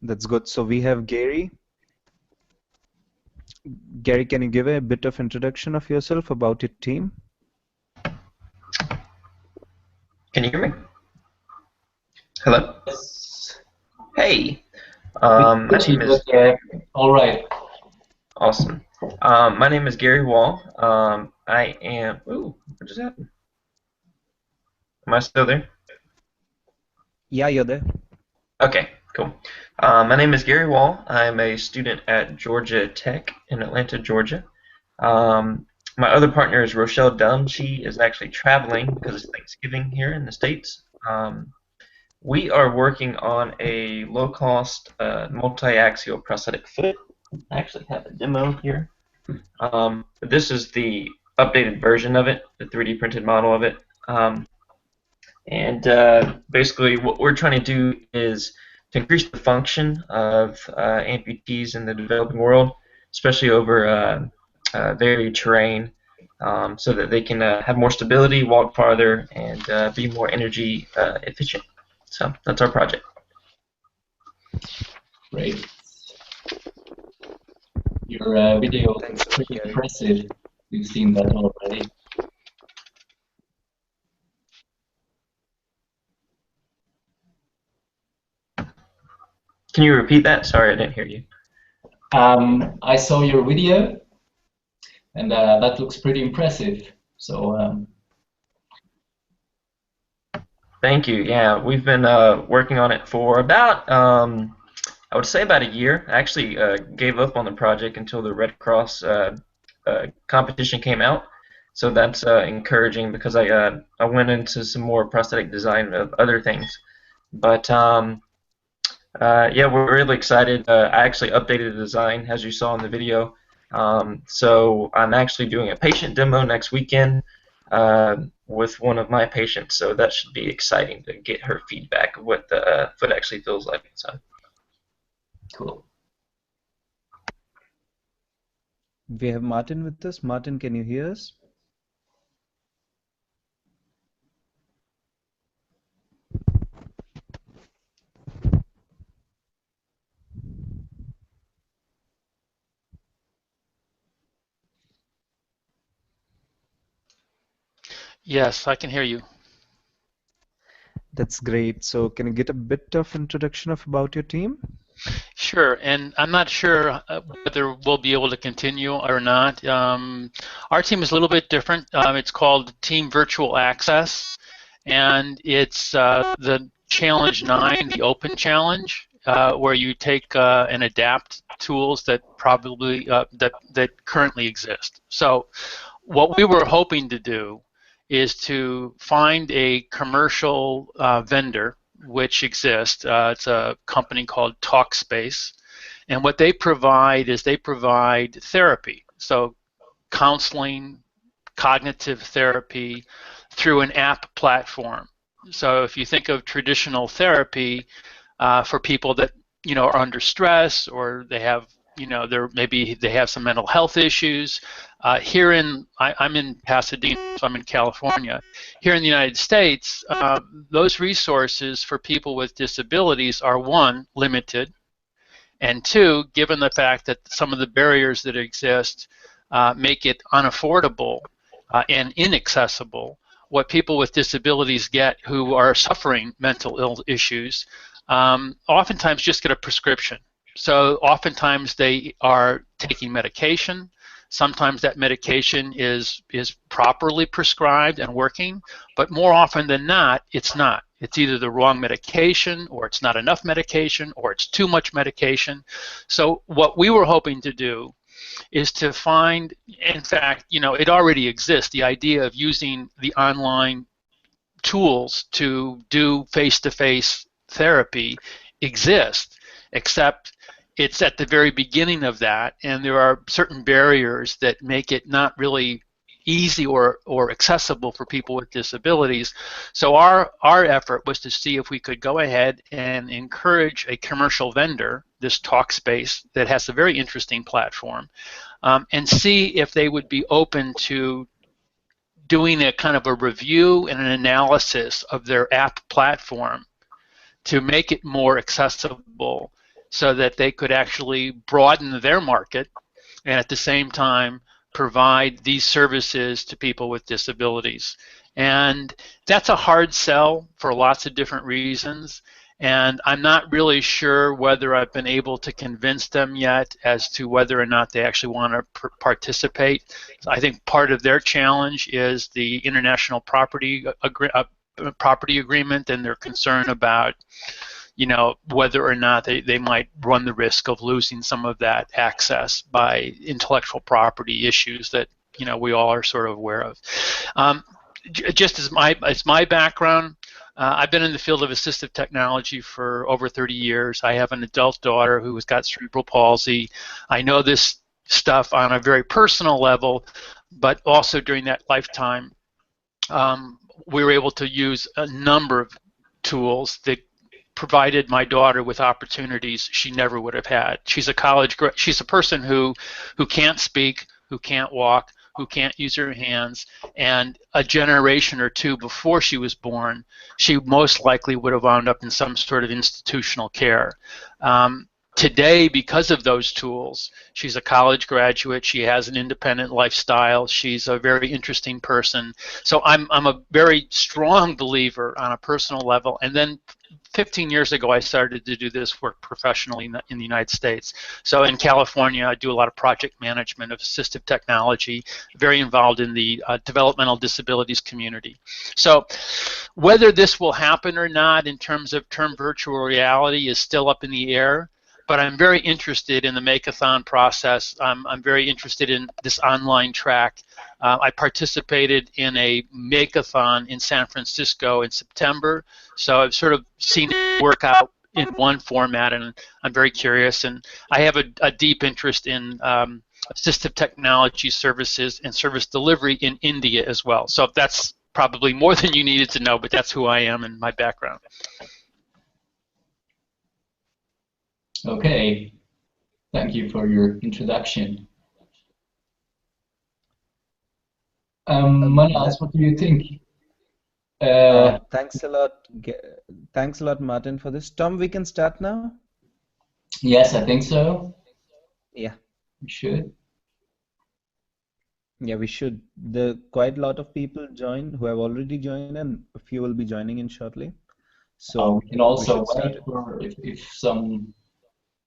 That's good. So we have Gary. Gary, can you give a bit of introduction of yourself about your team? Can you hear me? Hello? Yes. Hey, my name is All right. awesome. My name is Gary Wall. I am. Ooh, what just happened? Am I still there? Yeah, you're there. Okay, cool. My name is Gary Wall. I'm a student at Georgia Tech in Atlanta, Georgia. My other partner is Rochelle Dunn. She is actually traveling because it's Thanksgiving here in the States. We are working on a low-cost multi-axial prosthetic foot. I actually have a demo here. This is the updated version of it, the 3D printed model of it. And basically what we're trying to do is to increase the function of amputees in the developing world, especially over varied terrain, so that they can have more stability, walk farther, and be more energy efficient. So that's our project. Great. Your video Thanks is a lot, pretty Gary. impressive. We've seen that already. Can you repeat that? Sorry, I didn't hear you. I saw your video, and that looks pretty impressive. So Thank you. Yeah, we've been working on it for about, I would say about a year. I actually gave up on the project until the Red Cross competition came out. So that's encouraging because I went into some more prosthetic design of other things. But yeah, we're really excited. I actually updated the design as you saw in the video. So I'm actually doing a patient demo next weekend with one of my patients. So that should be exciting to get her feedback of what the foot actually feels like. So. cool. We have Martin with us. Martin, can you hear us? Yes, I can hear you. That's great. So can you get a bit of introduction of about your team? Sure, and I'm not sure whether we'll be able to continue or not. Our team is a little bit different. It's called Team Virtual Access, and it's the Challenge 9, the Open Challenge, where you take and adapt tools that probably that currently exist. So what we were hoping to do is to find a commercial vendor which exists. It's a company called Talkspace, and what they provide is they provide therapy, so counseling, cognitive therapy through an app platform. So if you think of traditional therapy for people that are under stress, or they have maybe they have some mental health issues. I'm in Pasadena, so I'm in California. Here in the United States, those resources for people with disabilities are, one, limited, and two, given the fact that some of the barriers that exist make it unaffordable and inaccessible. What people with disabilities get who are suffering mental ill issues oftentimes just get a prescription. So oftentimes they are taking medication. Sometimes that medication is properly prescribed and working, but more often than not, it's not. It's either the wrong medication, or it's not enough medication, or it's too much medication. So what we were hoping to do is to find, in fact, it already exists, the idea of using the online tools to do face-to-face therapy exists, except it's at the very beginning of that, and there are certain barriers that make it not really easy or accessible for people with disabilities. So our effort was to see if we could go ahead and encourage a commercial vendor, this Talkspace, that has a very interesting platform, and see if they would be open to doing a kind of a review and an analysis of their app platform to make it more accessible so that they could actually broaden their market and at the same time provide these services to people with disabilities. And that's a hard sell for lots of different reasons. And I'm not really sure whether I've been able to convince them yet as to whether or not they actually want to participate. So I think part of their challenge is the international property agreement, and they're concerned about, you know, whether or not they might run the risk of losing some of that access by intellectual property issues that, you know, we all are sort of aware of. Just as my background, I've been in the field of assistive technology for over 30 years. I have an adult daughter who has got cerebral palsy. I know this stuff on a very personal level, but also during that lifetime, we were able to use a number of tools that provided my daughter with opportunities she never would have had. She's a person who can't speak, who can't walk, who can't use her hands, and a generation or two before she was born, she most likely would have wound up in some sort of institutional care. Today, because of those tools, she's a college graduate, she has an independent lifestyle, she's a very interesting person. So I'm a very strong believer on a personal level. And then 15 years ago, I started to do this work professionally in the United States. So in California, I do a lot of project management of assistive technology, very involved in the developmental disabilities community. So whether this will happen or not in terms of term virtual reality is still up in the air. But I'm very interested in the Makeathon process. I'm very interested in this online track. I participated in a Makeathon in San Francisco in September, so I've sort of seen it work out in one format, and I'm very curious. And I have a deep interest in assistive technology services and service delivery in India as well. So that's probably more than you needed to know, but that's who I am and my background. Okay, thank you for your introduction. Manas, what do you think? Thanks a lot. Thanks a lot, Martin, for this. Tom, we can start now? Yes, I think so. Yeah. We should. Yeah, we should. There are quite a lot of people who have already joined, and a few will be joining in shortly. So we can also should wait for if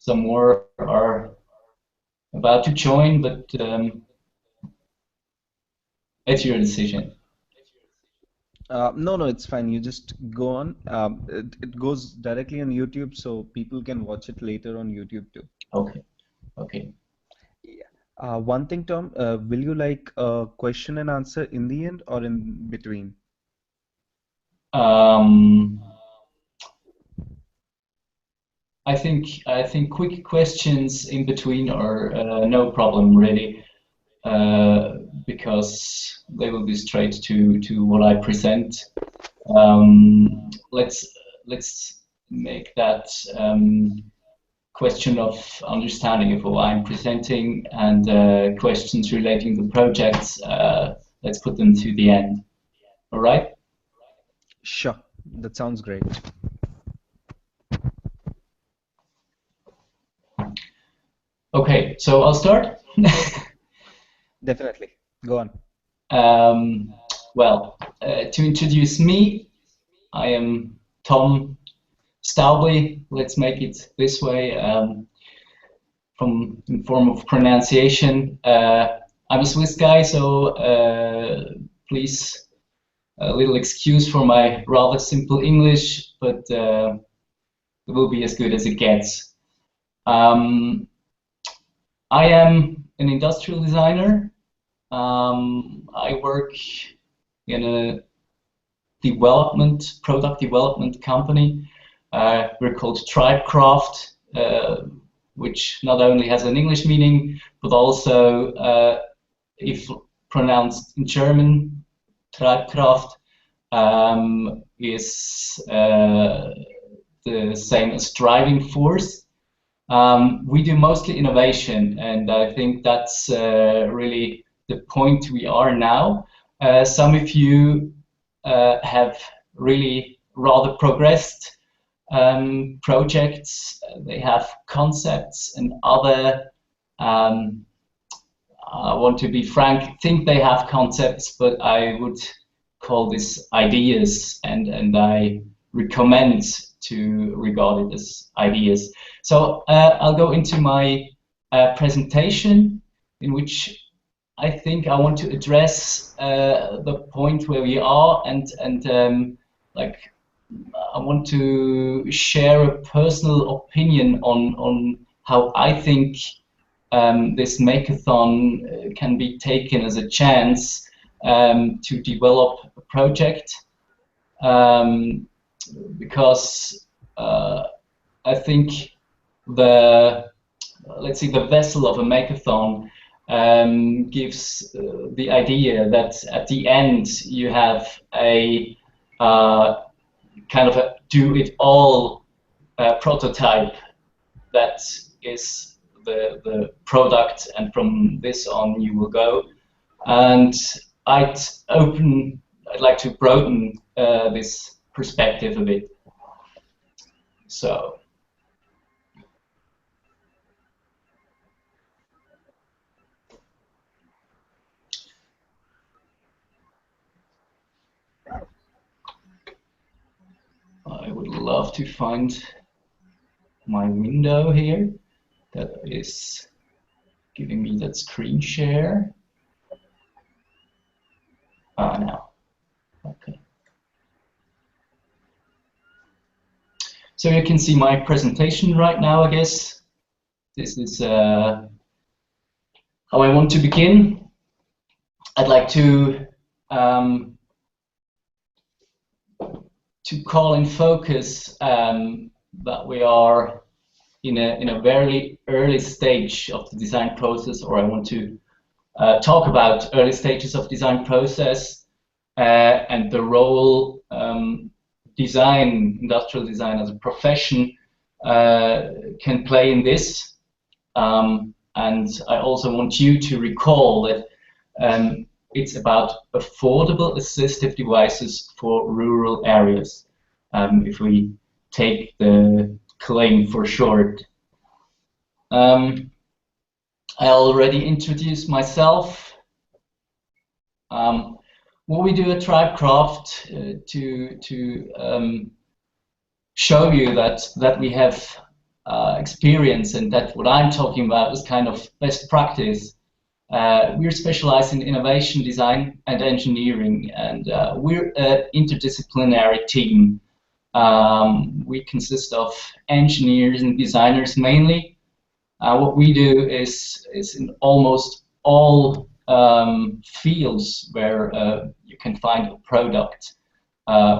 some more are about to join, but it's your decision. No, it's fine. You just go on. It goes directly on YouTube, so people can watch it later on YouTube too. Okay. Okay. Yeah. One thing, Tom, will you like a question and answer in the end or in between? I think quick questions in between are no problem really, because they will be straight to what I present. Let's make that question of understanding of what I'm presenting and questions relating to projects. Let's put them to the end. All right? Sure. That sounds great. Okay, so I'll start. Definitely. Go on. Well, to introduce me, I am Tom Stäubli. Let's make it this way, from in form of pronunciation. I'm a Swiss guy, so please, a little excuse for my rather simple English, but it will be as good as it gets. I am an industrial designer. I work in a product development company. We're called Tribecraft, which not only has an English meaning, but also, if pronounced in German, Treibkraft is the same as driving force. We do mostly innovation, and I think that's really the point we are now. Some of you have really rather progressed projects. They have concepts, and other, I want to be frank, think they have concepts, but I would call this ideas, and I recommend to regard it as ideas. So I'll go into my presentation, in which I think I want to address the point where we are, and like I want to share a personal opinion on how I think this makeathon can be taken as a chance to develop a project, because I think let's see, the vessel of a makeathon gives the idea that at the end you have a kind of a do-it-all prototype that is the product, and from this on you will go. And I'd like to broaden this perspective a bit. So I would love to find my window here that is giving me that screen share. Now, okay. So you can see my presentation right now, I guess. This is how I want to begin. I'd like to call in focus that we are in a very early stage of the design process, or I want to talk about early stages of design process and the role industrial design as a profession can play in this. And I also want you to recall that it's about affordable assistive devices for rural areas, if we take the claim for short. I already introduced myself. What we do at Tribecraft to show you that we have experience, and that what I'm talking about is kind of best practice. We're specialized in innovation, design, and engineering, and we're an interdisciplinary team. We consist of engineers and designers mainly. What we do is in almost all fields where you can find a product.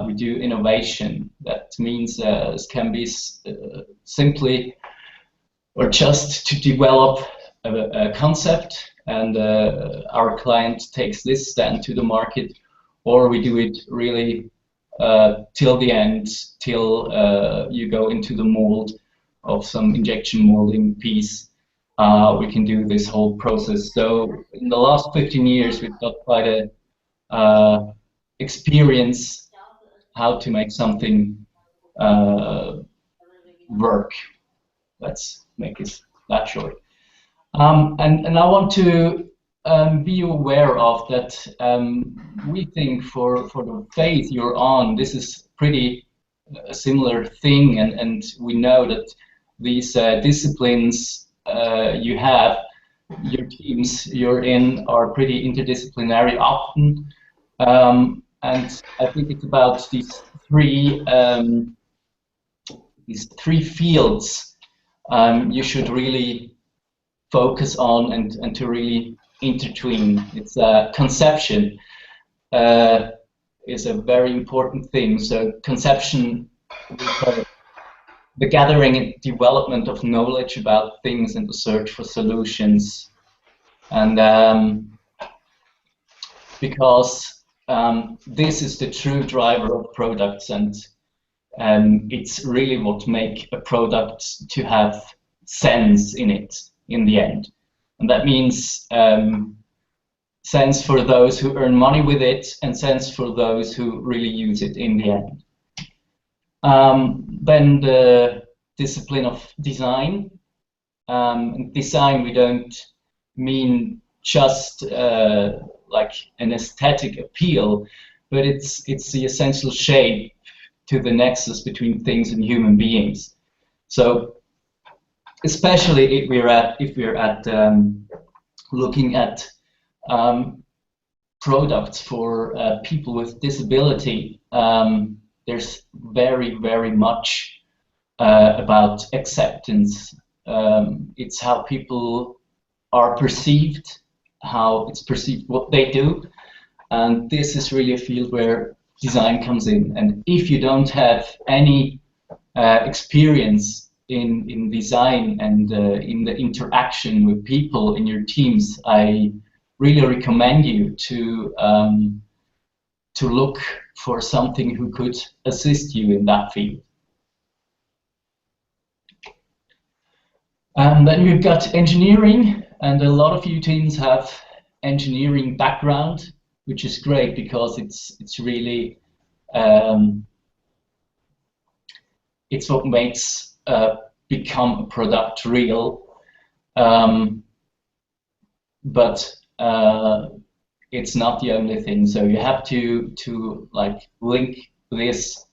We do innovation. That means it can be simply or just to develop a concept, and our client takes this then to the market, or we do it really till the end, till you go into the mold of some injection molding piece. We can do this whole process. So in the last 15 years, we've got quite a experience how to make something work. Let's make it that short. And I want to be aware of that. We think for the phase you're on, this is pretty a similar thing, and we know that these disciplines you have, your teams you're in, are pretty interdisciplinary often, and I think it's about these three fields you should really focus on and to really intertwine. It's conception is a very important thing. So conception, the gathering and development of knowledge about things and the search for solutions. And because this is the true driver of products, and it's really what makes a product to have sense in it in the end. And that means sense for those who earn money with it, and sense for those who really use it in the end. Then the discipline of design. Design, we don't mean just like an aesthetic appeal, but it's the essential shape to the nexus between things and human beings. So especially if we're at looking at products for people with disability, there's very much about acceptance. It's how people are perceived, how it's perceived what they do, and this is really a field where design comes in. And if you don't have any experience in design and in the interaction with people in your teams, I really recommend you to look for something who could assist you in that field. And then we've got engineering, and a lot of you teams have engineering background, which is great because it's really it's what makes become a product real, but it's not the only thing. So you have to like link this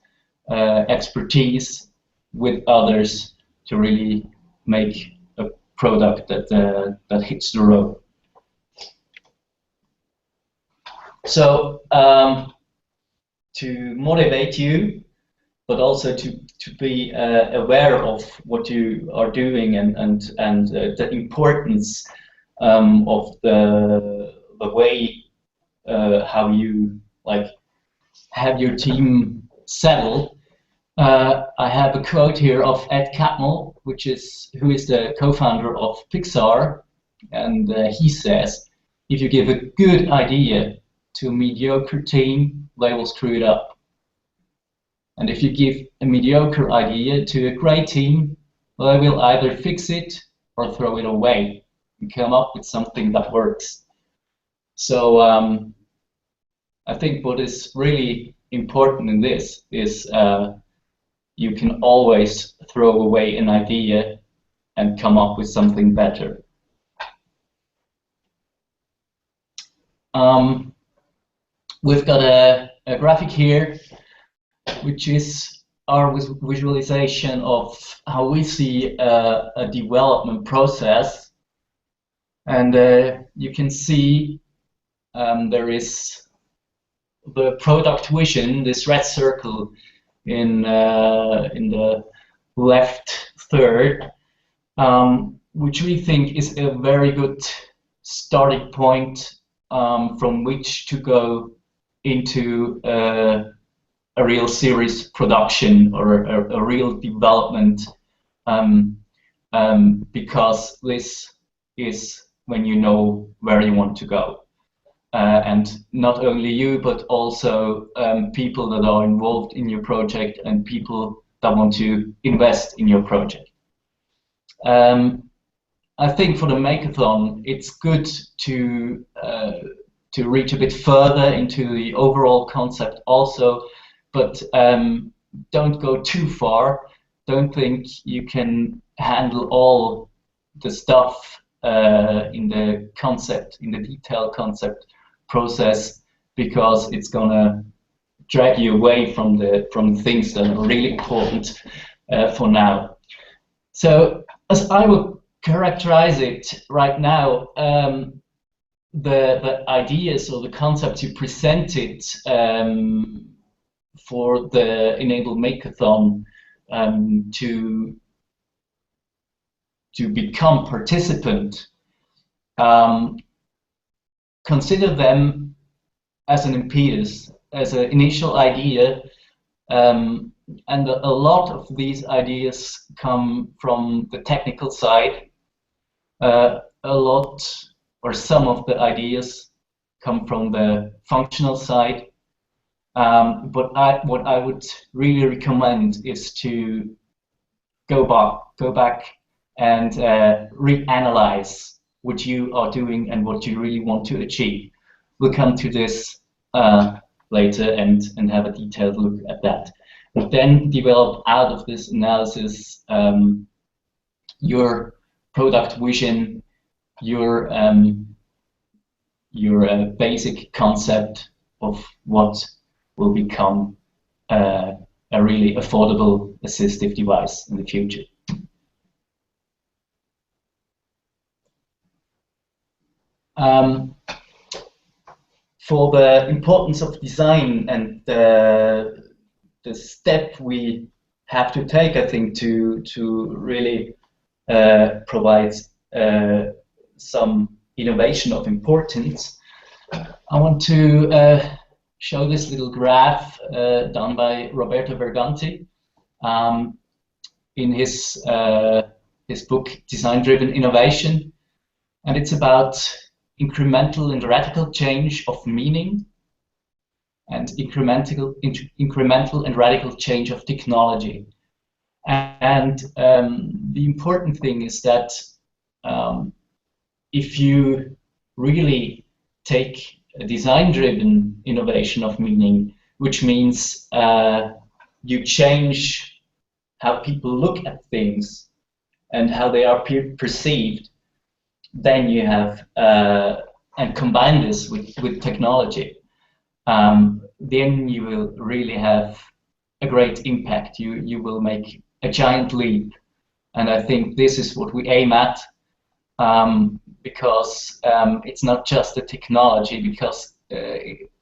expertise with others to really make a product that hits the road. So to motivate you, but also to be aware of what you are doing and the importance of the way how you like have your team settle. I have a quote here of Ed Catmull, who is the co-founder of Pixar, and he says, if you give a good idea to a mediocre team, they will screw it up. And if you give a mediocre idea to a great team, they will either fix it or throw it away and come up with something that works. So I think what is really important in this is you can always throw away an idea and come up with something better. We've got a graphic here, which is our visualization of how we see a development process. And you can see there is the product vision, this red circle in the left third, which we think is a very good starting point from which to go into a real series production or a real development, because this is when you know where you want to go. And not only you, but also people that are involved in your project and people that want to invest in your project. I think for the Makeathon, it's good to reach a bit further into the overall concept also, but don't go too far. Don't think you can handle all the stuff in the concept, in the detailed concept process, because it's gonna drag you away from things that are really important for now. So as I would characterize it right now, the ideas or the concepts you presented for the Enable Makeathon to become participant, consider them as an impetus, as an initial idea, and a lot of these ideas come from the technical side. A lot, or some of the ideas, come from the functional side. But what I would really recommend is to go back and reanalyze what you are doing and what you really want to achieve. We'll come to this later and have a detailed look at that. and then develop out of this analysis your product vision, your basic concept of what will become a really affordable assistive device in the future. For the importance of design and the step we have to take, I think, to really provide some innovation of importance, I want to show this little graph done by Roberto Berganti in his book Design-Driven Innovation, and it's about incremental and radical change of meaning and incremental and radical change of technology. And the important thing is that if you really take a design-driven innovation of meaning, which means you change how people look at things and how they are perceived, then you have, and combine this with technology, then you will really have a great impact. You will make a giant leap, and I think this is what we aim at, because it's not just the technology, because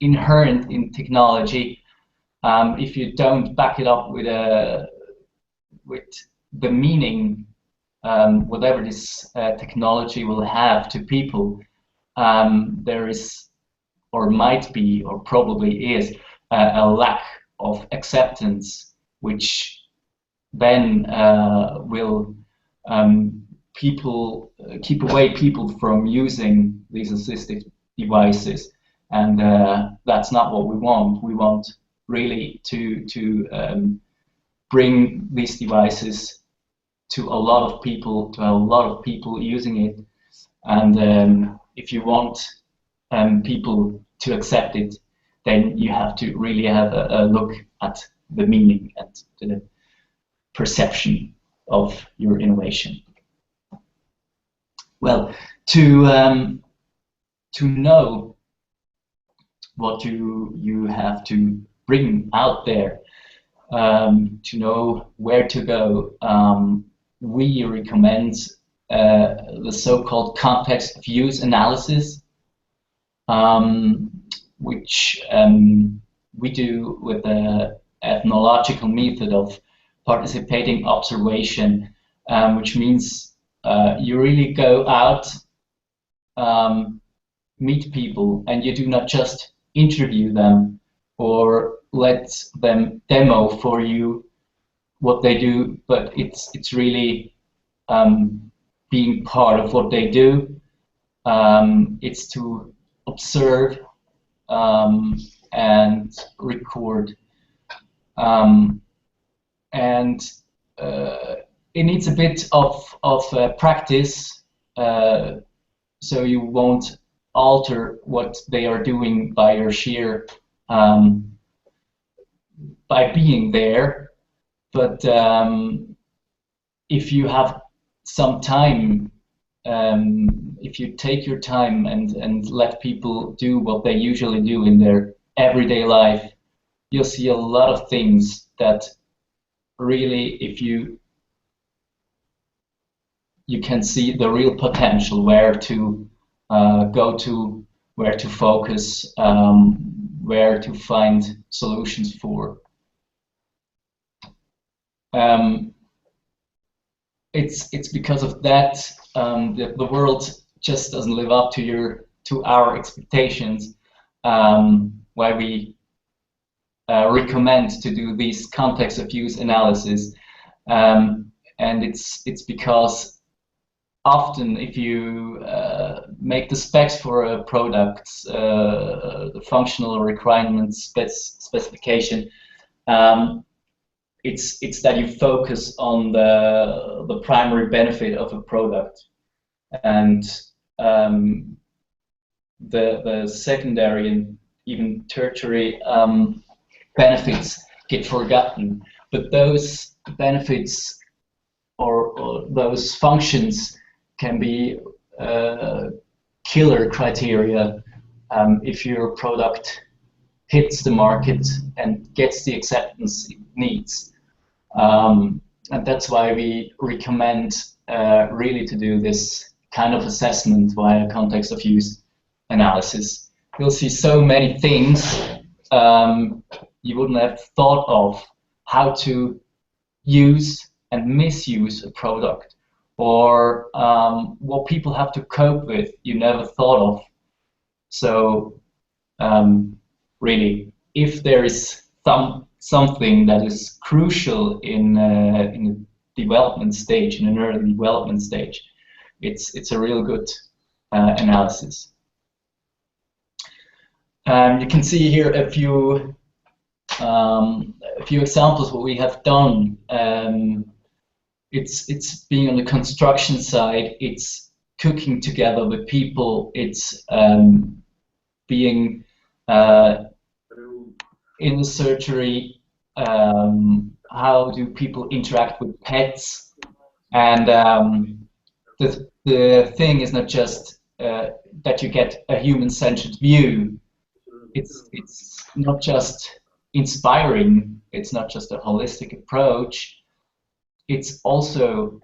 inherent in technology, if you don't back it up with the meaning, whatever this technology will have to people, there is, or might be, or probably is, a lack of acceptance, which then will keep away people from using these assistive devices, and that's not what we want. We want really to bring these devices to a lot of people, using it, and if you want people to accept it, then you have to really have a look at the meaning and the perception of your innovation. Well, to know what you have to bring out there, to know where to go, we recommend the so-called context of use analysis, which we do with the ethnological method of participating observation, which means you really go out, meet people, and you do not just interview them or let them demo for you what they do, but it's really being part of what they do. It's to observe and record, and it needs a bit of practice, so you won't alter what they are doing by your sheer by being there. But if you have some time, if you take your time and let people do what they usually do in their everyday life, you'll see a lot of things that really, if you can see the real potential, where to go to, where to focus, where to find solutions for. It's because of that the world just doesn't live up to our expectations, why we recommend to do these context of use analysis, and it's because often if you make the specs for a product, the functional requirements specification, it's that you focus on the primary benefit of a product, and the secondary and even tertiary benefits get forgotten. But those benefits or those functions can be killer criteria if your product hits the market and gets the acceptance it needs. And that's why we recommend really to do this kind of assessment via context of use analysis. You'll see so many things you wouldn't have thought of, how to use and misuse a product, or what people have to cope with you never thought of. So really, if there is something that is crucial in a development stage, in an early development stage, it's a real good analysis. You can see here a few examples what we have done. It's being on the construction side. It's cooking together with people. It's being in the surgery. How do people interact with pets? And the thing is not just that you get a human-centered view. It's not just inspiring. It's not just a holistic approach. It's also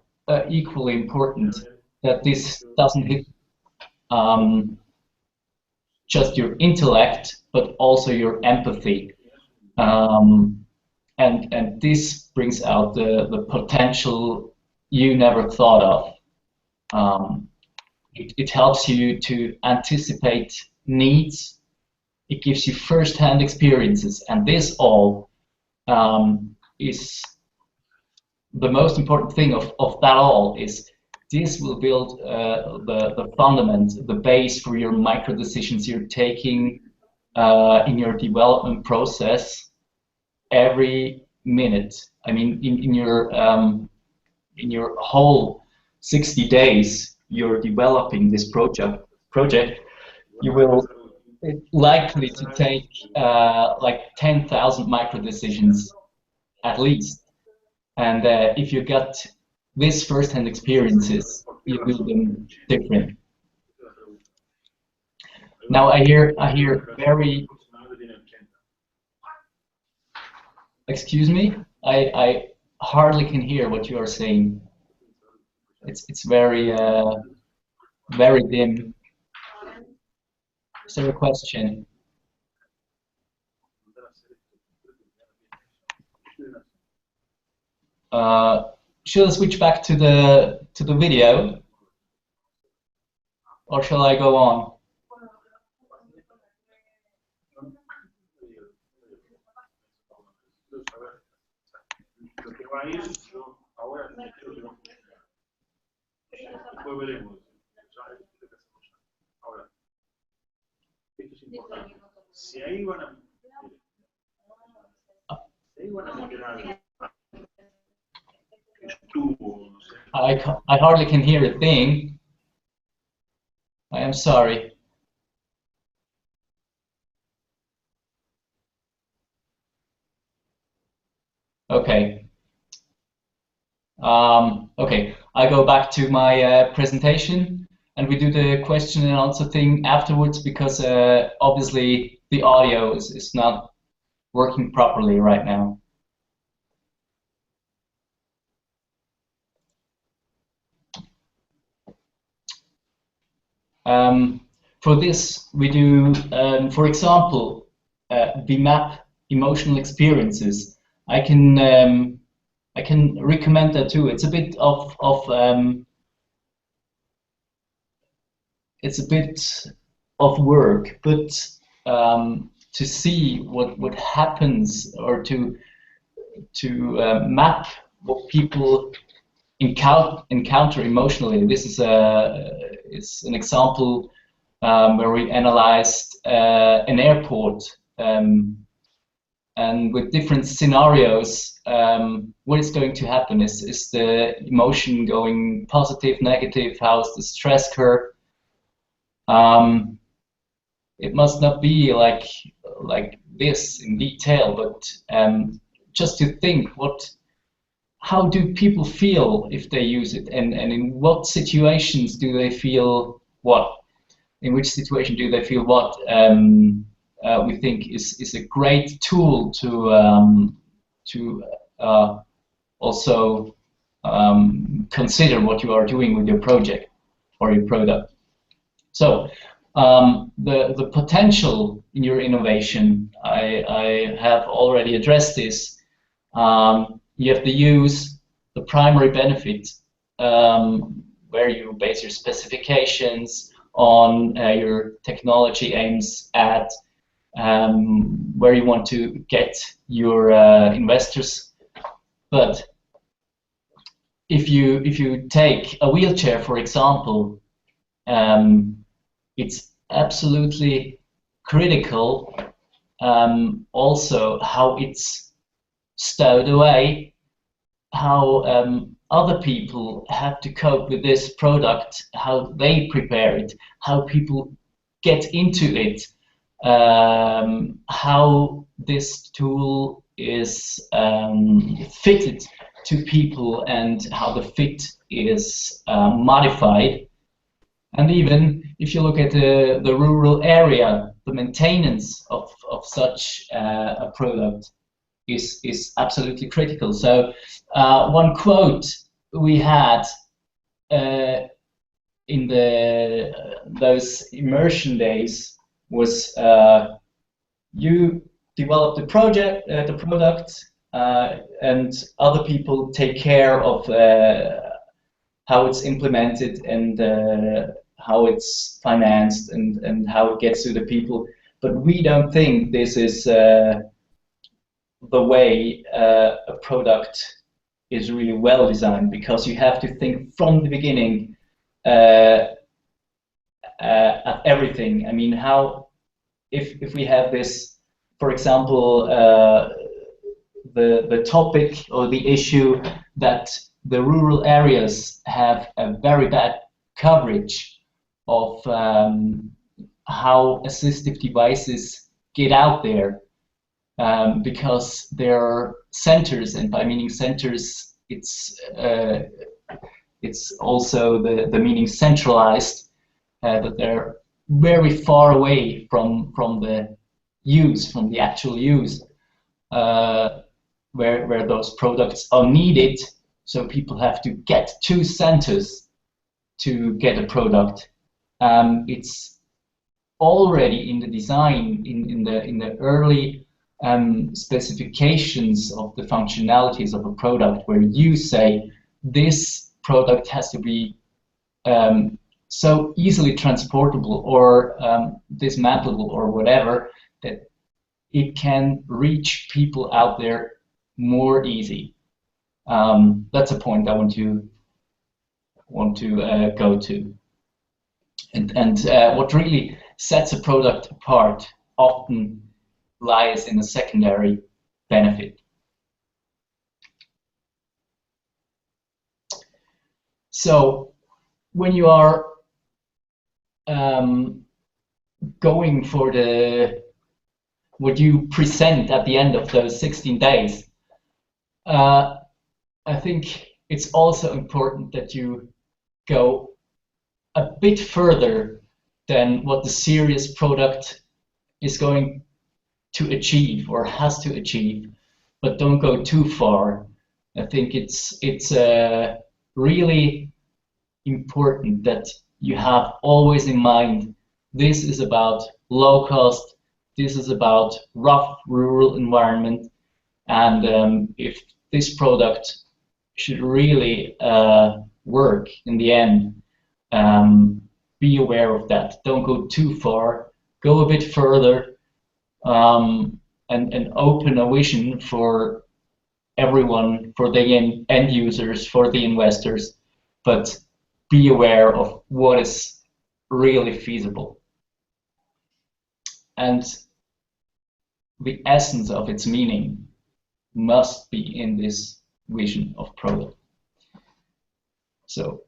equally important that this doesn't hit just your intellect, but also your empathy. And this brings out the potential you never thought of. It helps you to anticipate needs. It gives you first-hand experiences, and this all is the most important thing of that all. Is this will build the fundament, the base for your micro decisions you're taking in your development process every minute. I mean, in your whole 60 days you're developing this project, you will likely to take like 10,000 micro decisions at least. And if you got this first-hand experiences, you build them different. Now I hear very. Excuse me, I hardly can hear what you are saying. It's very very dim. Is there a question? Should I switch back to the video, or shall I go on? I hardly can hear a thing. I am sorry. Okay. Okay, I go back to my presentation, and we do the question and answer thing afterwards, because obviously the audio is not working properly right now. For this, we do, for example, we map emotional experiences. I can recommend that too. It's a bit of work, but to see what happens, or to map what people encounter emotionally. This is an example where we analyzed an airport, and with different scenarios, what is going to happen? Is the emotion going positive, negative? How's the stress curve? It must not be like this in detail, but just to think how do people feel if they use it, and in what situations do they feel what? In which situation do they feel what? We think is a great tool to also consider what you are doing with your project or your product. So the potential in your innovation, I have already addressed this. You have to use the primary benefit, where you base your specifications on your technology aims at, where you want to get your investors. But if you take a wheelchair, for example, it's absolutely critical also how it's stowed away, how other people have to cope with this product, how they prepare it, how people get into it, how this tool is fitted to people, and how the fit is modified. And even if you look at the rural area, the maintenance of such a product is absolutely critical. So one quote we had in those immersion days was, you develop the product, and other people take care of how it's implemented and how it's financed and how it gets to the people. But we don't think this is the way a product is really well designed, because you have to think from the beginning at everything. I mean, how if we have this, for example, the topic or the issue that the rural areas have a very bad coverage of how assistive devices get out there, because there are centers, and by meaning centers, it's also the meaning centralized, that they're very far away from the use, from the actual use, where those products are needed. So people have to get to centers to get a product. It's already in the design, in the early specifications of the functionalities of a product, where you say this product has to be so easily transportable or dismantleable or whatever, that it can reach people out there more easy. That's a point I want to go to. And what really sets a product apart often lies in a secondary benefit. So when you are going for what you present at the end of those 16 days, I think it's also important that you go a bit further than what the serious product is going to achieve or has to achieve, but don't go too far. I think it's really important that you have always in mind, this is about low cost, this is about rough rural environment, and if this product should really work in the end, be aware of that. Don't go too far, go a bit further, and open a vision for everyone, for the end users, for the investors, but be aware of what is really feasible. And the essence of its meaning must be in this vision of product. So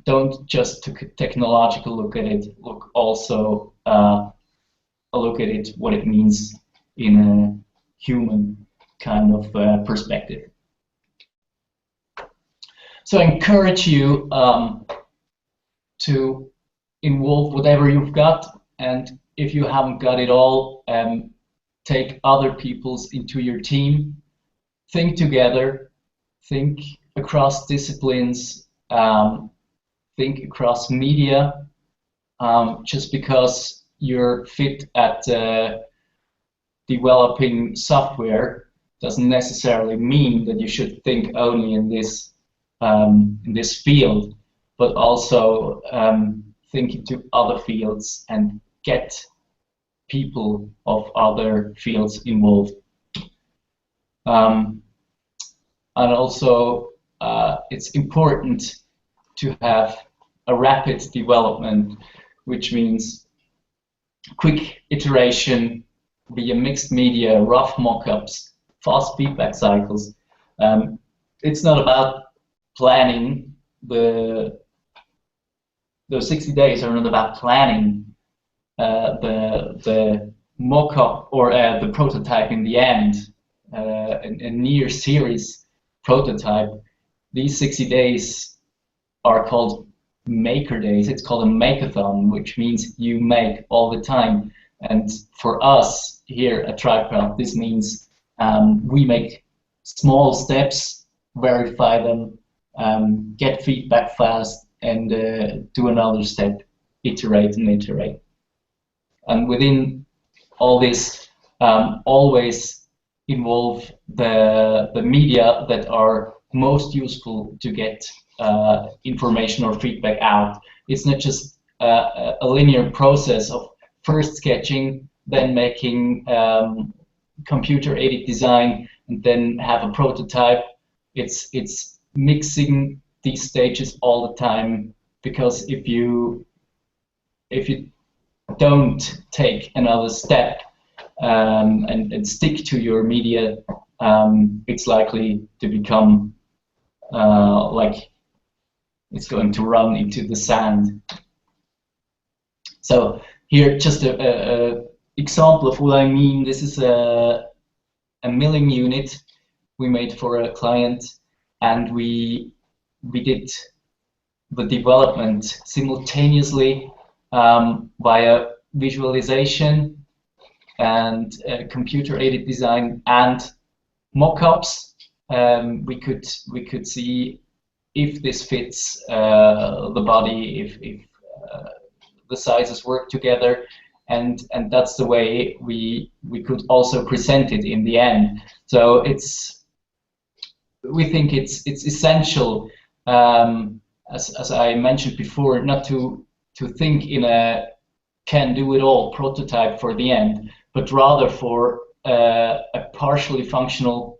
don't just take a technological look at it, look also a look at it, what it means in a human kind of perspective. So I encourage you to involve whatever you've got, and if you haven't got it all, take other people's into your team. Think together, think across disciplines, think across media. Just because you're fit at developing software doesn't necessarily mean that you should think only in this field, but also think into other fields and get people of other fields involved. And also, it's important to have a rapid development, which means quick iteration via mixed media, rough mock-ups, fast feedback cycles. It's not about planning. Those 60 days are not about planning the mock-up or the prototype in the end, a near series prototype. These 60 days are called maker days. It's called a makeathon, which means you make all the time. And for us here at TribeCraft, this means we make small steps, verify them, get feedback fast, and do another step, iterate and iterate. And within all this, always involve the media that are most useful to get information or feedback out. It's not just a linear process of first sketching, then making computer-aided design, and then have a prototype. It's mixing these stages all the time, because if you don't take another step and stick to your media, it's likely to become like it's going to run into the sand. So here, just a example of what I mean. This is a milling unit we made for a client, and we did the development simultaneously via visualization and computer-aided design and mock-ups. We could see if this fits the body, if the sizes work together, and that's the way we could also present it in the end. So we think it's essential, as I mentioned before, not to think in a can-do-it-all prototype for the end, but rather for a partially functional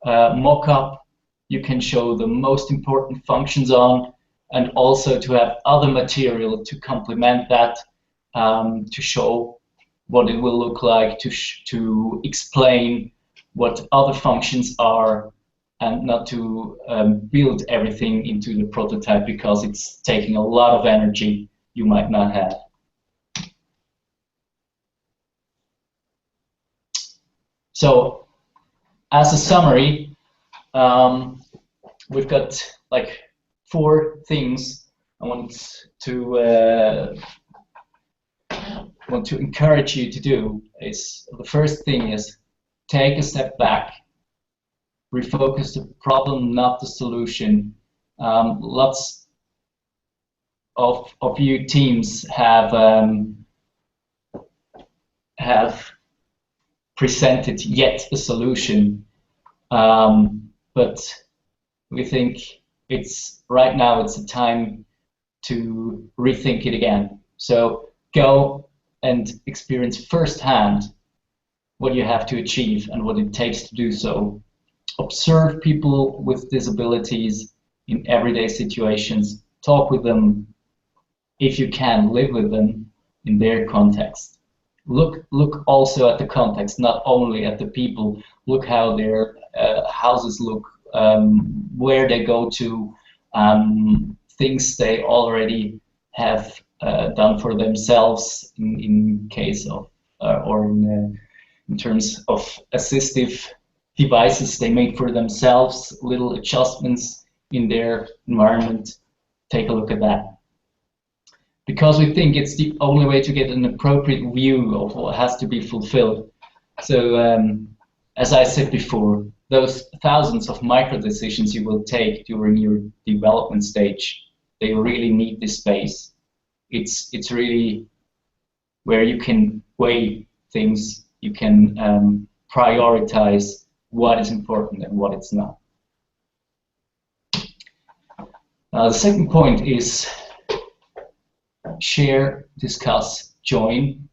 mock-up you can show the most important functions on, and also to have other material to complement that, to show what it will look like, to explain what other functions are, and not to build everything into the prototype, because it's taking a lot of energy you might not have. So, as a summary, we've got like 4 things I want to encourage you to do. Is the first thing is take a step back, refocus the problem, not the solution. Lots of you teams have presented yet a solution, but we think right now it's a time to rethink it again. So go and experience firsthand what you have to achieve and what it takes to do so. Observe people with disabilities in everyday situations. Talk with them. If you can, live with them in their context. Look also at the context, not only at the people. Look how their houses look, where they go to, things they already have done for themselves in case of, or in terms of assistive devices they made for themselves, little adjustments in their environment. Take a look at that. Because we think it's the only way to get an appropriate view of what has to be fulfilled. So as I said before, those thousands of micro decisions you will take during your development stage, they really need this space. It's really where you can weigh things, you can prioritize what is important and what it's not. The second point is share, discuss, join.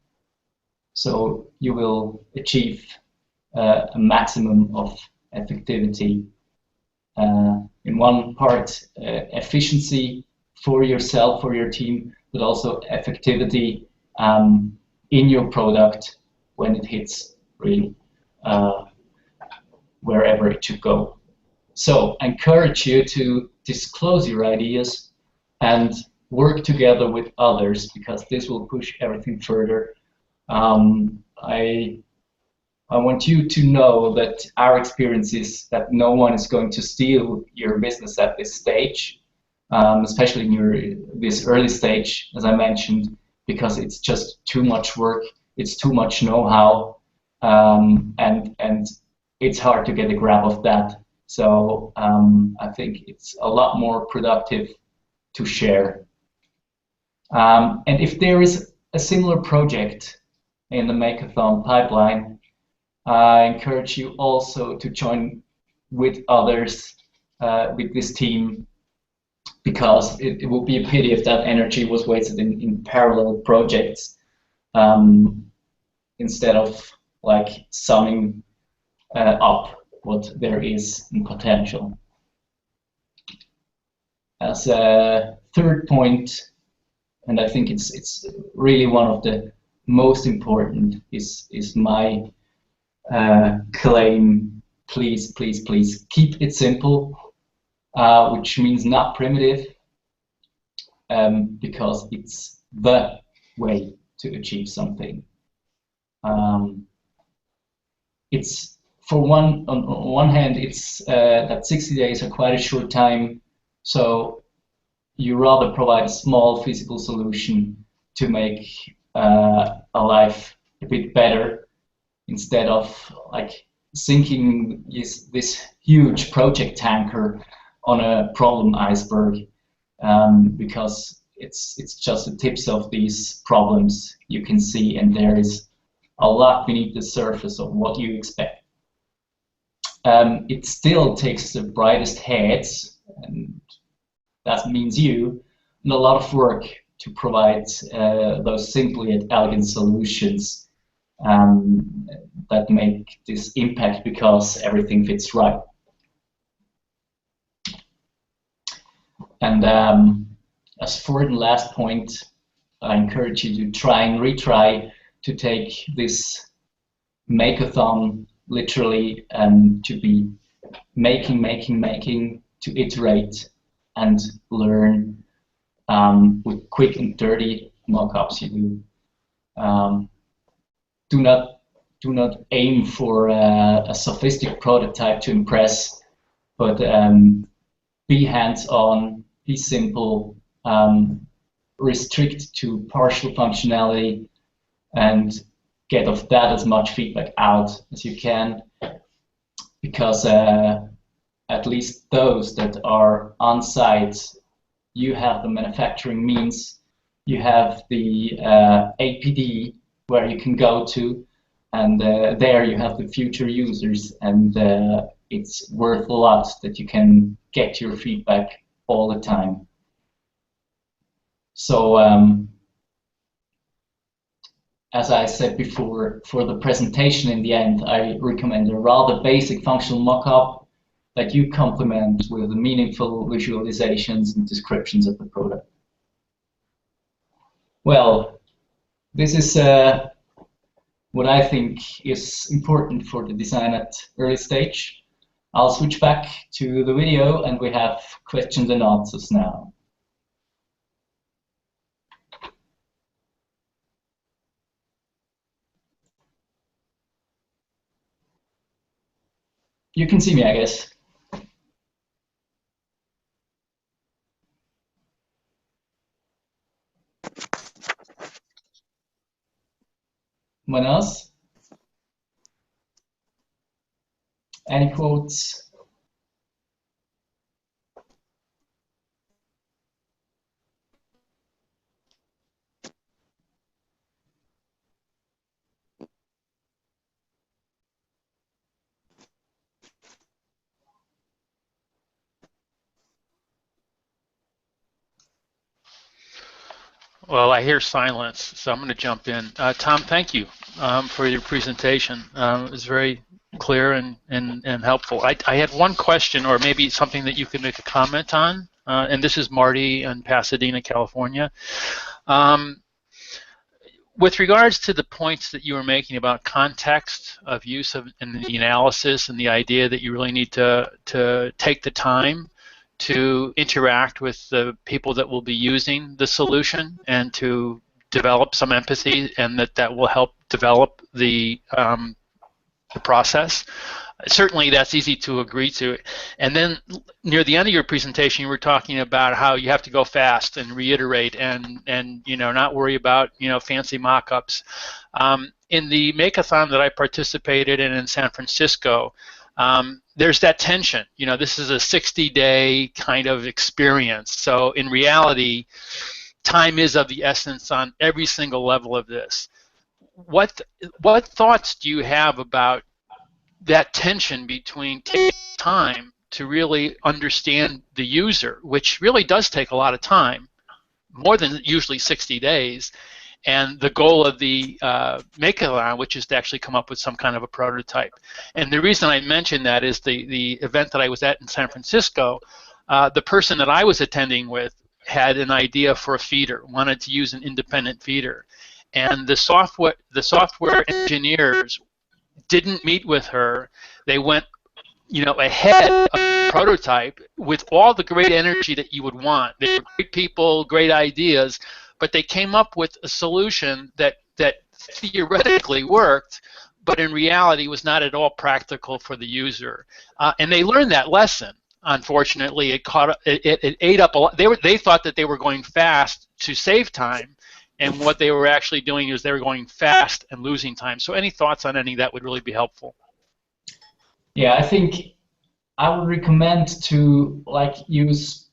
So you will achieve a maximum of effectivity. In one part, efficiency for yourself, for your team, but also effectivity in your product when it hits really wherever it should go. So I encourage you to disclose your ideas and work together with others, because this will push everything further. I want you to know that our experience is that no one is going to steal your business at this stage, especially in this early stage, as I mentioned, because it's just too much work, it's too much know-how, and it's hard to get a grab of that. So I think it's a lot more productive to share. And if there is a similar project in the Makeathon pipeline, I encourage you also to join with others, with this team, because it would be a pity if that energy was wasted in parallel projects instead of like summing up what there is in potential. As a third point, and I think it's really one of the most important, is my claim: please, please, please keep it simple, which means not primitive, because it's the way to achieve something. It's on one hand, it's that 60 days are quite a short time, so you rather provide a small physical solution to make a life a bit better, instead of like sinking this huge project tanker on a problem iceberg, because it's just the tips of these problems you can see, and there is a lot beneath the surface of what you expect. It still takes the brightest heads, and that means you, and a lot of work to provide those simple yet elegant solutions that make this impact, because everything fits right. And as for the last point, I encourage you to try and retry to take this Makeathon literally, to be making, to iterate and learn with quick and dirty mock-ups. You do not aim for a sophisticated prototype to impress, but be hands-on, be simple, restrict to partial functionality, and get of that as much feedback out as you can, because at least those that are on site, you have the manufacturing means, you have the APD where you can go to, and there you have the future users, and it's worth a lot that you can get your feedback all the time. So as I said before, for the presentation in the end, I recommend a rather basic functional mock-up that you complement with meaningful visualizations and descriptions of the product. Well, this is what I think is important for the design at early stage. I'll switch back to the video, and we have questions and answers now. You can see me, I guess. Anyone else? Any quotes? Well, I hear silence, so I'm going to jump in. Tom, thank you for your presentation. It was very clear and helpful. I had one question, or maybe something that you could make a comment on, and this is Marty in Pasadena, California. With regards to the points that you were making about context of use of in the analysis and the idea that you really need to take the time to interact with the people that will be using the solution and to develop some empathy, and that will help develop the process. Certainly that's easy to agree to. And then near the end of your presentation, you were talking about how you have to go fast and reiterate and not worry about fancy mock-ups. In the Make-a-thon that I participated in San Francisco, there's that tension. This is a 60-day kind of experience. So in reality, time is of the essence on every single level of this. What thoughts do you have about that tension between taking time to really understand the user, which really does take a lot of time, more than usually 60 days, and the goal of the Make-a-thon, which is to actually come up with some kind of a prototype. And the reason I mention that is the event that I was at in San Francisco, the person that I was attending with had an idea for a feeder, wanted to use an independent feeder. And the software engineers didn't meet with her. They went ahead of the prototype with all the great energy that you would want. They were great people, great ideas, but they came up with a solution that theoretically worked, but in reality was not at all practical for the user. And they learned that lesson. Unfortunately, it ate up a lot. They thought that they were going fast to save time, and what they were actually doing is they were going fast and losing time. So any thoughts on any of that would really be helpful. Yeah, I think I would recommend to use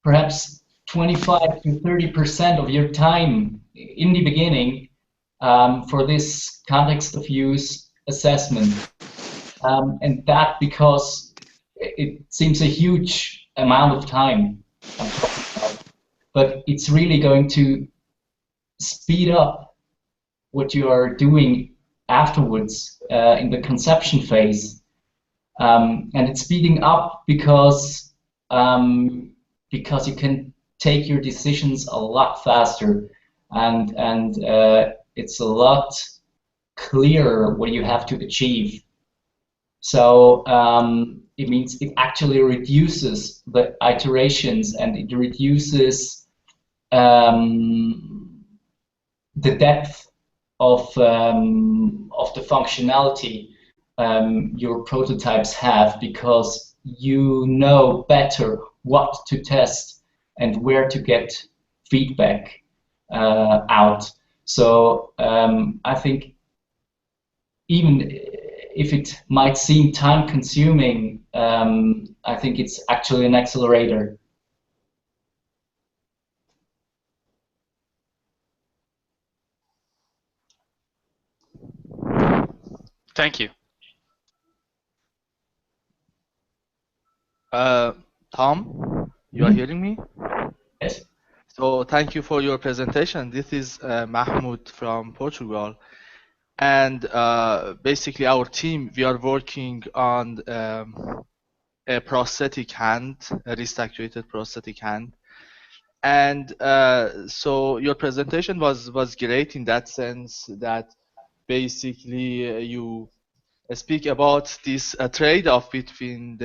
perhaps 25 to 30% of your time in the beginning for this context of use assessment. And that because it seems a huge amount of time, but it's really going to speed up what you are doing afterwards in the conception phase, and it's speeding up because you can take your decisions a lot faster, and it's a lot clearer what you have to achieve. So it means it actually reduces the iterations, and it reduces the depth of the functionality your prototypes have, because you know better what to test and where to get feedback out. So I think even if it might seem time consuming, I think it's actually an accelerator. Thank you. Tom, you are hearing me? Yes. So thank you for your presentation. This is Mahmoud from Portugal. And basically our team, we are working on a prosthetic hand, a wrist-actuated prosthetic hand. And so your presentation was great in that sense that basically you speak about this trade-off between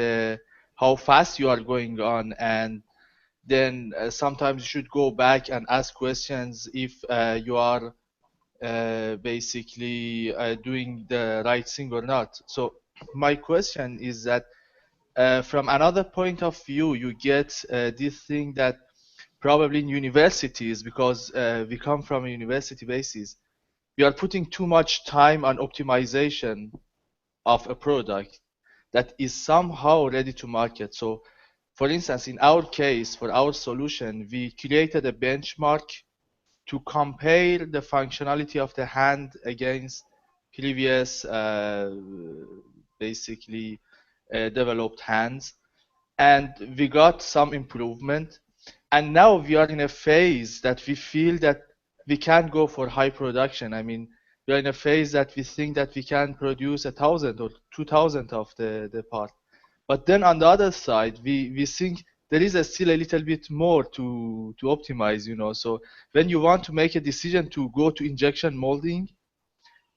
how fast you are going on, and then sometimes you should go back and ask questions if you are basically doing the right thing or not. So my question is that from another point of view, you get this thing that probably in universities, because we come from a university basis, we are putting too much time on optimization of a product that is somehow ready to market. So, for instance, in our case, for our solution, we created a benchmark to compare the functionality of the hand against previous basically developed hands, and we got some improvement. And now we are in a phase that we feel that we can go for high production. I mean, we are in a phase that we think that we can produce 1,000 or 2,000 of the part. But then on the other side, we think there is still a little bit more to optimize, you know. So when you want to make a decision to go to injection molding,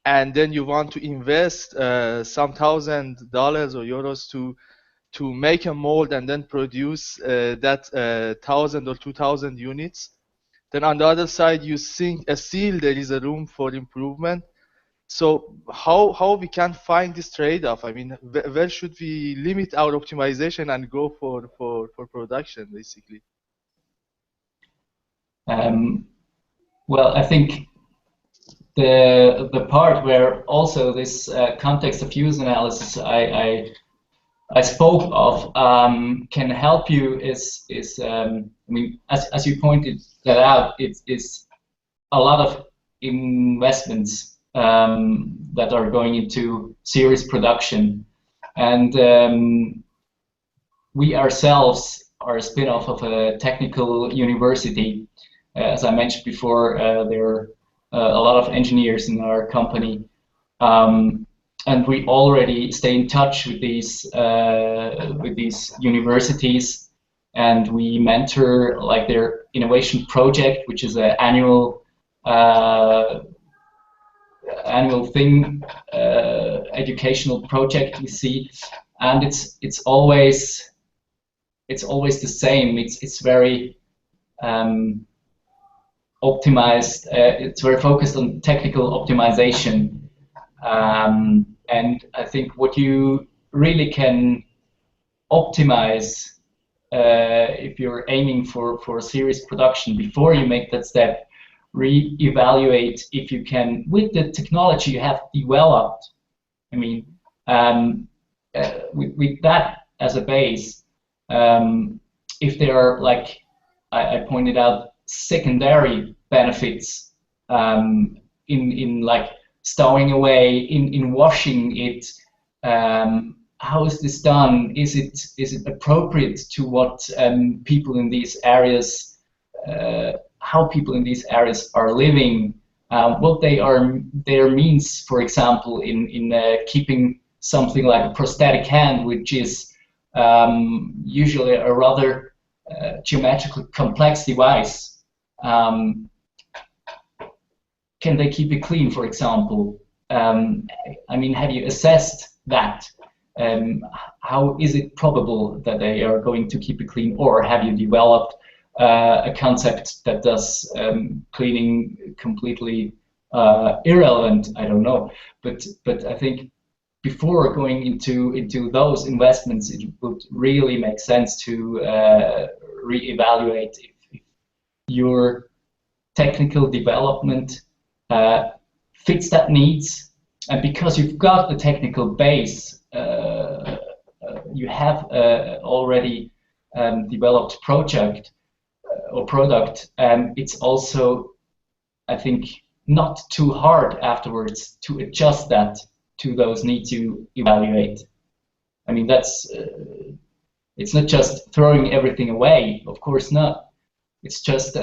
and then you want to invest some $1,000 or euros to make a mold and then produce that 1,000 or 2,000 units, then on the other side you think still there is a room for improvement. So how we can find this trade-off? I mean, where should we limit our optimization and go for production, basically? Well, I think the part where also this context of use analysis I spoke of can help you is I mean, as you pointed that out, it's a lot of investments that are going into series production, and we ourselves are a spin-off of a technical university. As I mentioned before, there are a lot of engineers in our company. And we already stay in touch with these universities, and we mentor like their innovation project, which is an annual thing, educational project we see, and it's always the same. It's very optimized. It's very focused on technical optimization. And I think what you really can optimize if you're aiming for series production before you make that step, re-evaluate if you can, with the technology you have developed, I mean, with that as a base, if there are, like I pointed out, secondary benefits in like stowing away, in washing it. How is this done? Is it appropriate to what people in these areas, how people in these areas are living? What their means, for example, in keeping something like a prosthetic hand, which is usually a rather geometrically complex device. Can they keep it clean, for example? I mean, have you assessed that? How is it probable that they are going to keep it clean, or have you developed a concept that does cleaning completely irrelevant? I don't know, but I think before going into those investments, it would really make sense to re-evaluate if your technical development fits that needs, and because you've got the technical base, you have already developed project or product, it's also, I think, not too hard afterwards to adjust that to those needs you evaluate. I mean, that's it's not just throwing everything away, of course not. It's just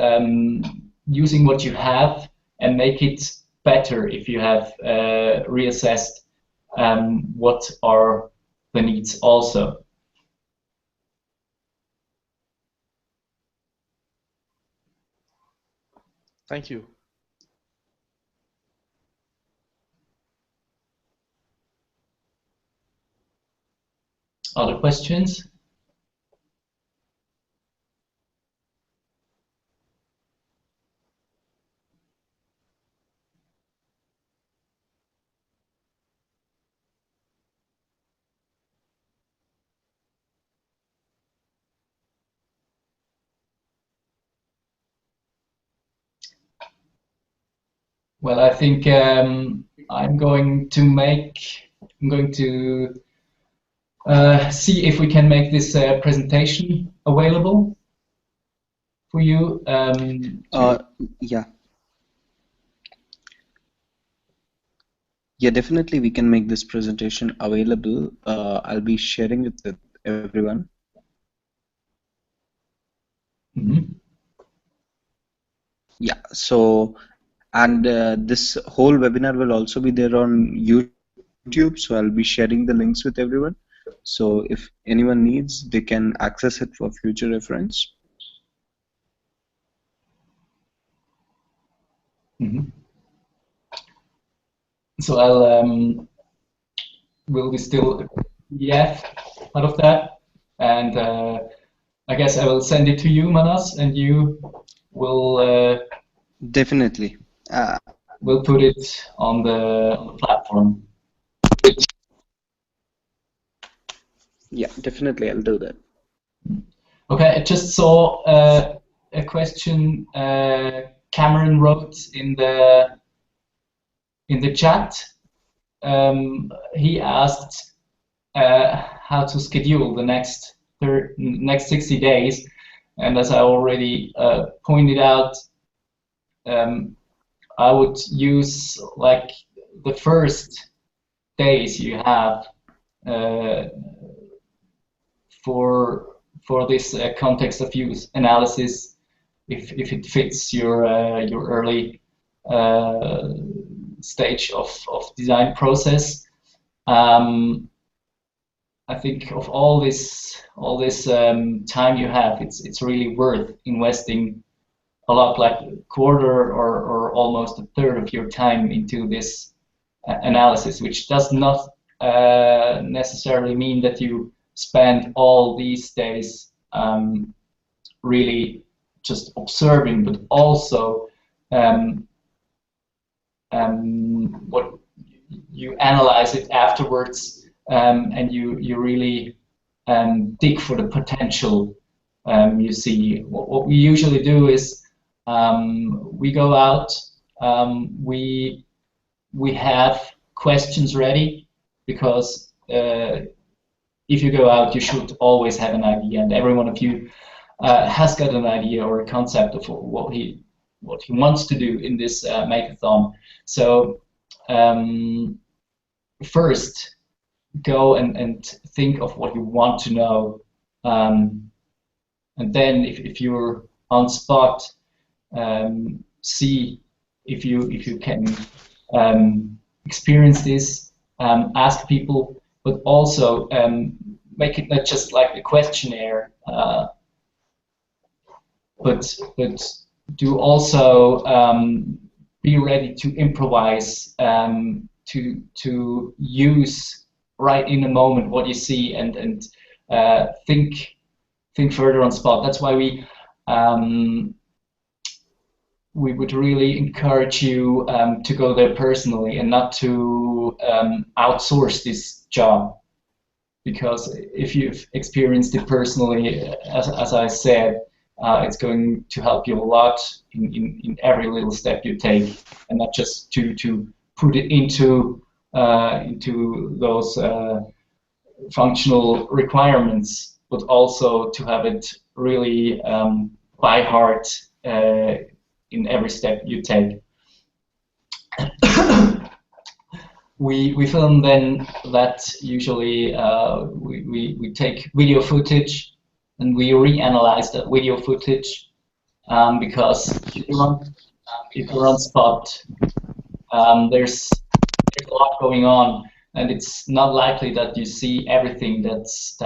using what you have and make it better if you have reassessed what are the needs also. Thank you. Other questions? Well, I think I'm going to see if we can make this presentation available for you. Yeah. Yeah, definitely we can make this presentation available. I'll be sharing it with everyone. Mm-hmm. Yeah, so, and this whole webinar will also be there on YouTube, so I'll be sharing the links with everyone. So if anyone needs, they can access it for future reference. Mm-hmm. So I'll will be still PDF out of that, and I guess I will send it to you, Manas, and you will Definitely. will put it on the platform. Yeah, definitely I'll do that. Okay, I just saw a question Cameron wrote in the chat. He asked how to schedule the next 60 days, and as I already pointed out, I would use like the first days you have uh, for this context of use analysis, if it fits your early stage of design process. I think of all this time you have, it's really worth investing a lot, like a quarter or almost a third of your time into this analysis, which does not necessarily mean that you spend all these days really just observing, but also what you analyze it afterwards, and you really dig for the potential you see. What we usually do is we go out, we have questions ready, because if you go out, you should always have an idea, and every one of you has got an idea or a concept of what he wants to do in this makeathon. So first, go and think of what you want to know, and then if you're on spot, see if you can experience this, ask people, but also make it not just like a questionnaire, but do also be ready to improvise, to use right in the moment what you see, and think further on spot. That's why we would really encourage you to go there personally and not to outsource this job, because if you've experienced it personally, as I said, it's going to help you a lot in every little step you take, and not just to put it into those functional requirements, but also to have it really by heart in every step you take. We film then that usually we take video footage and we reanalyze that video footage, because if you're on spot, there's a lot going on, and it's not likely that you see everything that's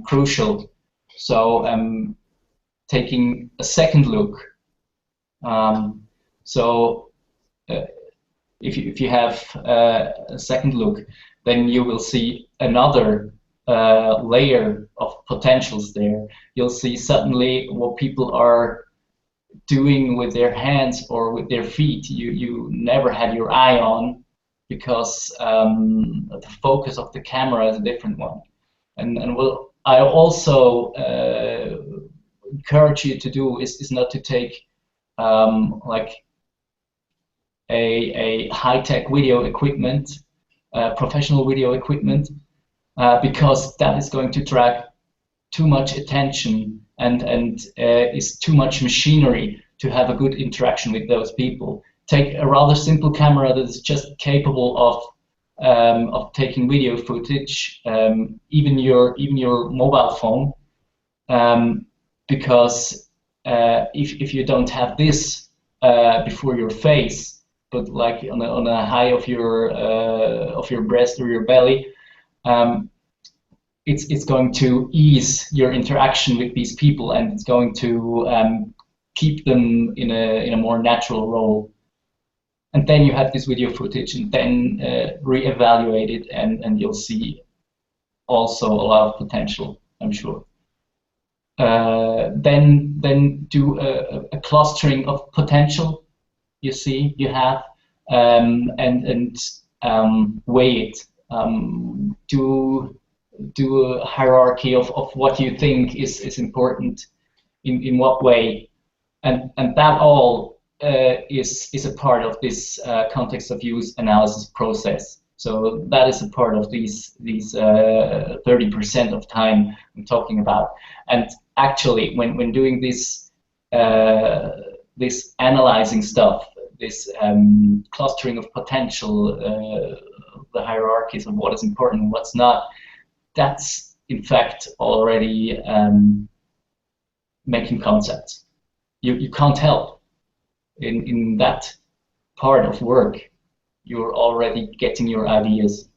crucial. So taking a second look. So if you have a second look, then you will see another layer of potentials there. You'll see suddenly what people are doing with their hands or with their feet you never had your eye on, because the focus of the camera is a different one. And what I also encourage you to do is not to take like a high-tech video equipment, professional video equipment, because that is going to drag too much attention and is too much machinery to have a good interaction with those people. Take a rather simple camera that is just capable of taking video footage, even your mobile phone, because if you don't have this before your face, but like on a high of your breast or your belly, it's going to ease your interaction with these people, and it's going to keep them in a more natural role. And then you have this video footage, and then re-evaluate it, and you'll see also a lot of potential, I'm sure. Then do a clustering of potential. You see, you have, and weigh it. Do a hierarchy of what you think is important in what way, and that all is a part of this context of use analysis process. So that is a part of these 30% of time I'm talking about. And actually, when doing this this analyzing stuff, this clustering of potential, the hierarchies of what is important and what's not, that's in fact already making concepts. You can't help in that part of work. You're already getting your ideas.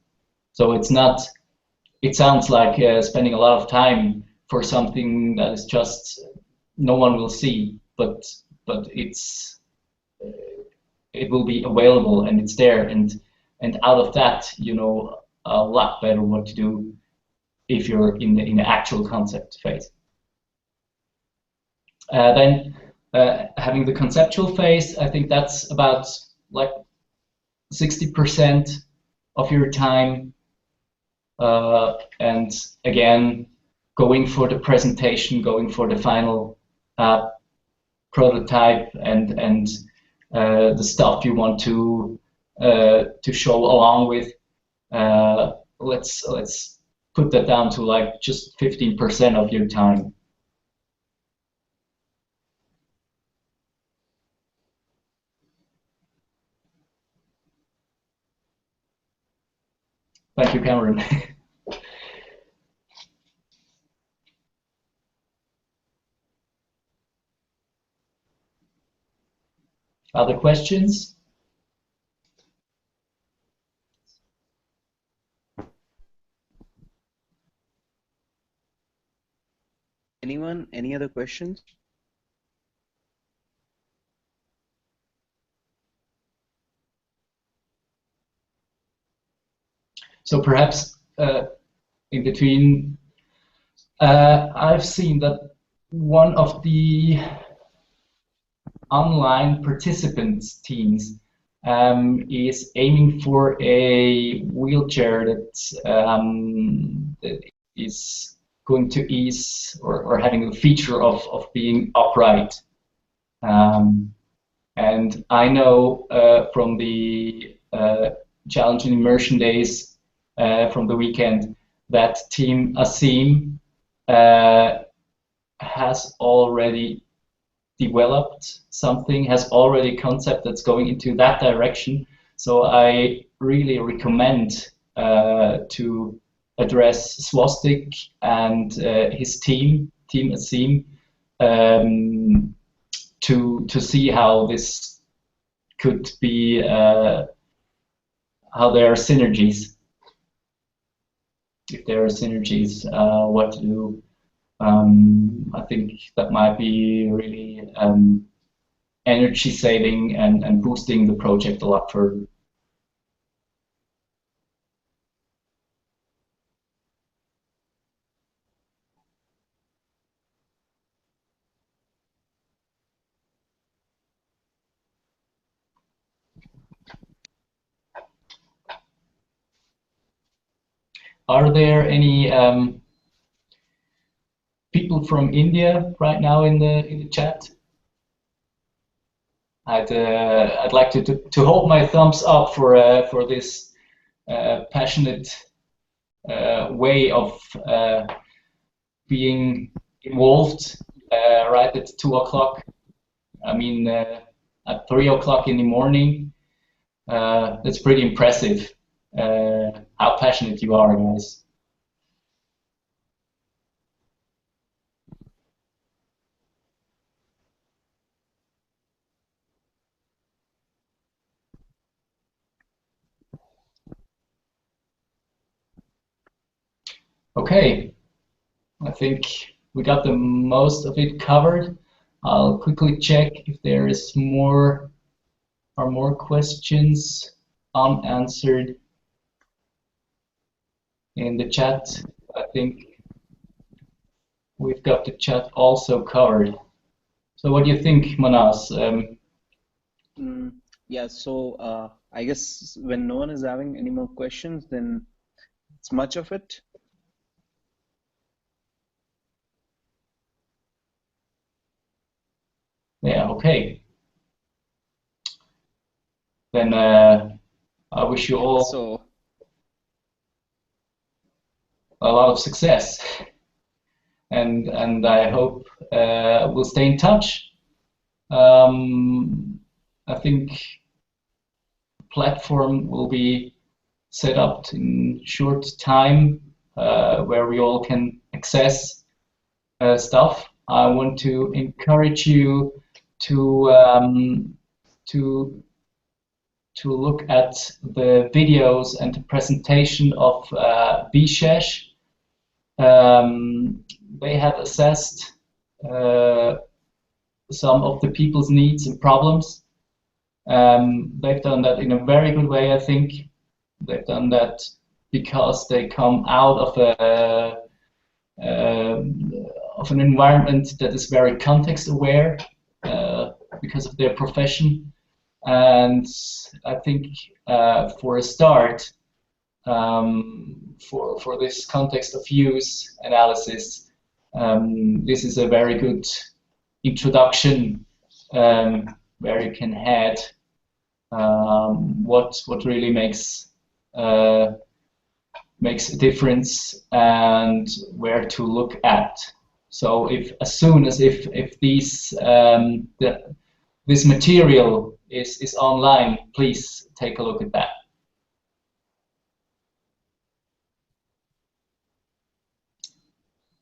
So it's not. It sounds like spending a lot of time for something that is just no one will see, but it's it will be available and it's there, and out of that you know a lot better what to do if you're in the actual concept phase. Then having the conceptual phase, I think that's about like 60% of your time, and again, going for the presentation, going for the final prototype, and the stuff you want to show along with. Let's put that down to like just 15% of your time. Thank you, Cameron. Other questions? Anyone? Any other questions? So perhaps in between, I've seen that one of the online participants teams is aiming for a wheelchair that is going to ease or having the feature of being upright. And I know from the challenge and immersion days from the weekend that Team Asim has already developed something, has already a concept that's going into that direction. So I really recommend to address Swastik and his team Asim, to see how this could be, how there are synergies. If there are synergies, what to do. I think that might be really energy saving and boosting the project a lot further. Are there any people from India right now in the chat? I'd like to hold my thumbs up for this passionate way of being involved right at 2 o'clock. I mean, at 3 o'clock in the morning. That's pretty impressive. How passionate you are, guys. Okay, I think we got the most of it covered. I'll quickly check if there is more questions unanswered in the chat. I think we've got the chat also covered. So what do you think, Manas? Yeah, so I guess when no one is having any more questions, then it's much of it. Yeah, okay. Then I wish you all a lot of success, and I hope we'll stay in touch. I think platform will be set up in short time where we all can access stuff. I want to encourage you to look at the videos and the presentation of BShesh. They have assessed some of the people's needs and problems. They've done that in a very good way, I think. They've done that because they come out of an environment that is very context aware because of their profession. And I think for a start, for this context of use analysis, this is a very good introduction where you can add what really makes a difference and where to look at. So as soon as these this material is online, please take a look at that.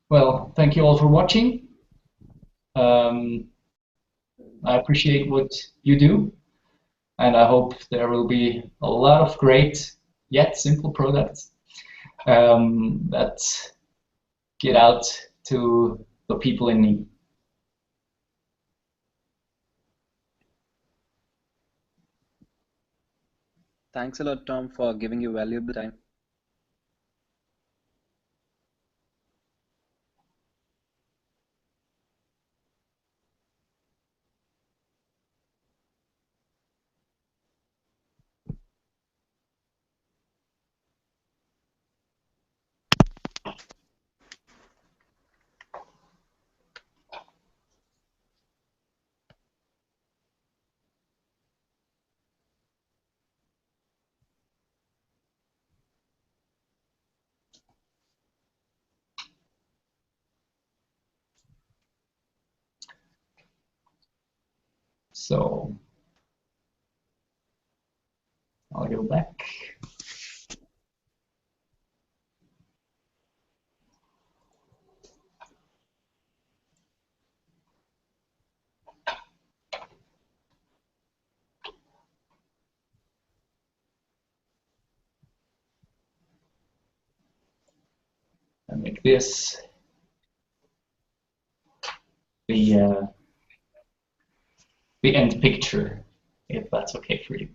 Well, thank you all for watching. I appreciate what you do, and I hope there will be a lot of great yet simple products that get out to the people in need. Thanks a lot, Tom, for giving your valuable time. So I'll go back. And make this the end picture, if that's okay for you.